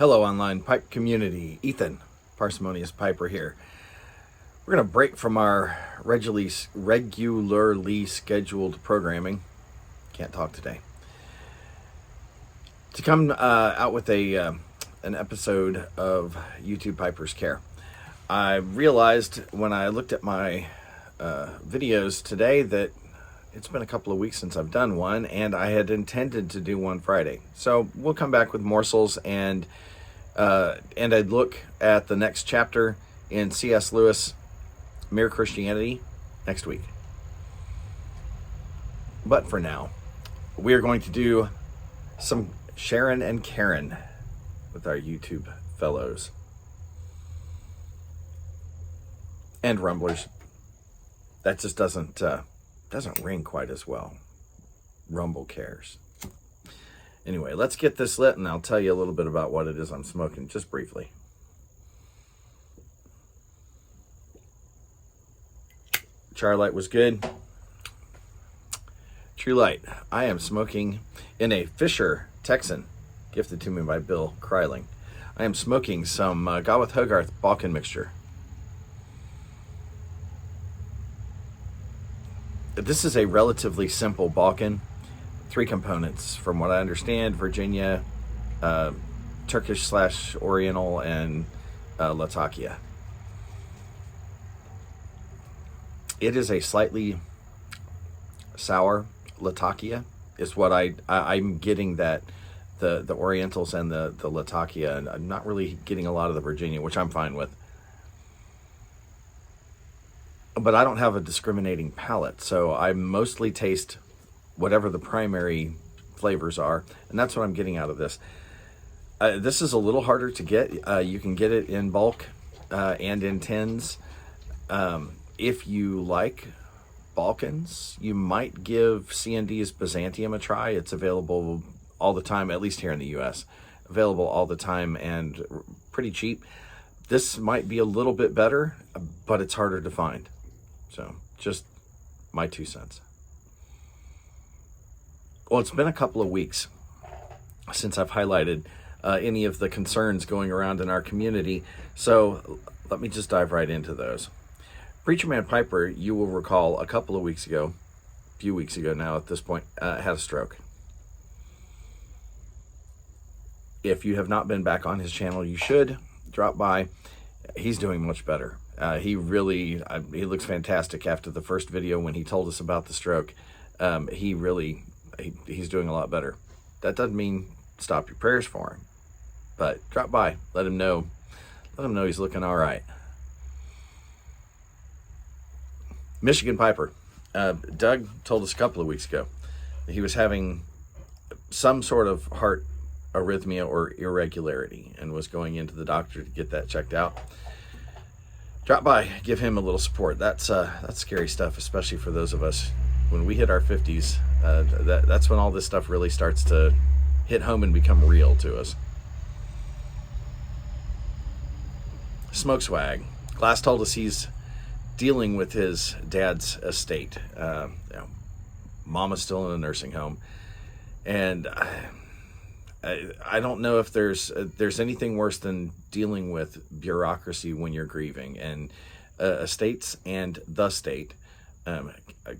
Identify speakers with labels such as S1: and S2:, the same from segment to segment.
S1: Hello, online pipe community. Ethan, Parsimonious Piper here. We're going to break from our regularly scheduled programming. Can't talk today. To come out with an episode of YouTube Piper's Care. I realized when I looked at my videos today that it's been a couple of weeks since I've done one, and I had intended to do one Friday. So we'll come back with morsels, and I'd look at the next chapter in C.S. Lewis' Mere Christianity next week. But for now, we are going to do some Sharon and Karen with our YouTube fellows. And Rumblers. That just doesn't ring quite as well. Rumble cares. Anyway, let's get this lit, and I'll tell you a little bit about what it is I'm smoking, just briefly. Charlight was good. True Light. I am smoking in a Fisher Texan, gifted to me by Bill Kryling. I am smoking some Gawith Hogarth Balkan mixture. This is a relatively simple Balkan. 3 components, from what I understand: Virginia, Turkish/Oriental, and Latakia. It is a slightly sour Latakia, is what I'm getting, that the Orientals and the Latakia, and I'm not really getting a lot of the Virginia, which I'm fine with. But I don't have a discriminating palate, so I mostly taste whatever the primary flavors are, and that's what I'm getting out of this. This is a little harder to get. You can get it in bulk and in tins. If you like Balkans, you might give C&D's Byzantium a try. It's available all the time, at least here in the U.S. Available all the time and pretty cheap. This might be a little bit better, but it's harder to find. So, just my 2 cents. Well, it's been a couple of weeks since I've highlighted any of the concerns going around in our community, so let me just dive right into those. Preacherman Piper, you will recall, a couple of weeks ago, a few weeks ago now at this point, had a stroke. If you have not been back on his channel, you should drop by. He's doing much better. He looks fantastic after the first video when he told us about the stroke. He's doing a lot better. That doesn't mean stop your prayers for him, but drop by, let him know he's looking all right. Michigan Piper. Doug told us a couple of weeks ago that he was having some sort of heart arrhythmia or irregularity and was going into the doctor to get that checked out. Drop by, give him a little support. That's scary stuff, especially for those of us when we hit our 50s. That's when all this stuff really starts to hit home and become real to us. Smoke Swag. Glass told us he's dealing with his dad's estate. Mama's still in a nursing home, and I don't know if there's anything worse than dealing with bureaucracy when you're grieving, and estates and the state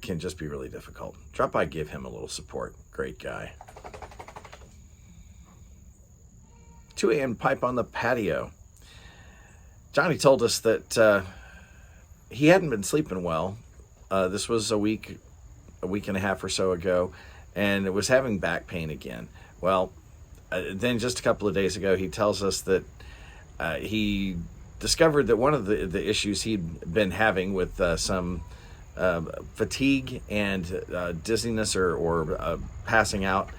S1: can just be really difficult. Drop by, give him a little support. Great guy. 2 a.m. Pipe on the Patio. Johnny told us that he hadn't been sleeping well. This was a week and a half or so ago, and it was having back pain again. Well, then just a couple of days ago, he tells us that he discovered that one of the issues he'd been having with some fatigue and dizziness or passing out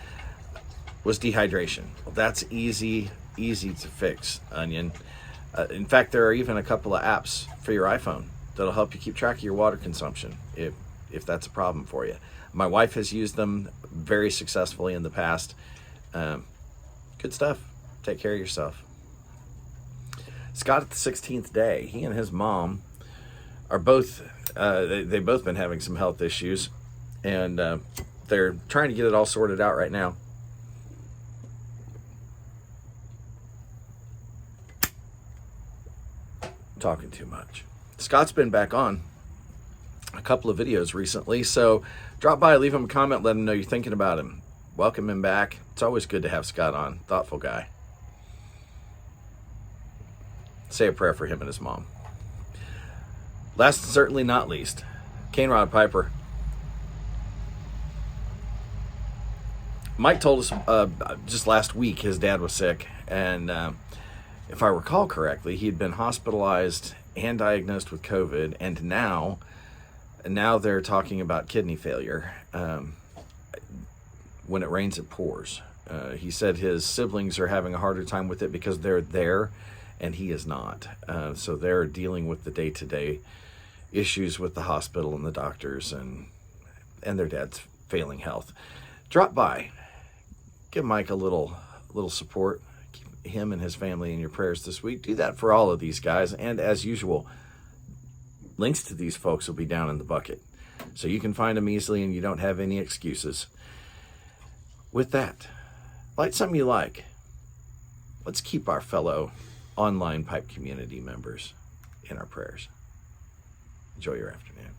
S1: was dehydration. Well, that's easy to fix, Onion. In fact, there are even a couple of apps for your iPhone that'll help you keep track of your water consumption if that's a problem for you. My wife has used them very successfully in the past. Good stuff. Take care of yourself. Scott at the 16th day. He and his mom are both, they've both been having some health issues, and they're trying to get it all sorted out right now. talking too much. Scott's been back on a couple of videos recently, so drop by, leave him a comment, let him know you're thinking about him. Welcome him back. It's always good to have Scott on. Thoughtful guy. Say a prayer for him and his mom. Last and certainly not least, CaneRodPiper. Mike told us just last week his dad was sick, and if I recall correctly, he had been hospitalized and diagnosed with COVID, and now they're talking about kidney failure. When it rains, it pours. He said his siblings are having a harder time with it because they're there, and he is not. So they're dealing with the day-to-day issues with the hospital and the doctors and their dad's failing health. Drop by. Give Mike a little support. Keep him and his family in your prayers this week. Do that for all of these guys. And as usual, links to these folks will be down in the bucket, so you can find them easily and you don't have any excuses. With that, light something you like. Let's keep our fellow online pipe community members in our prayers. Enjoy your afternoon.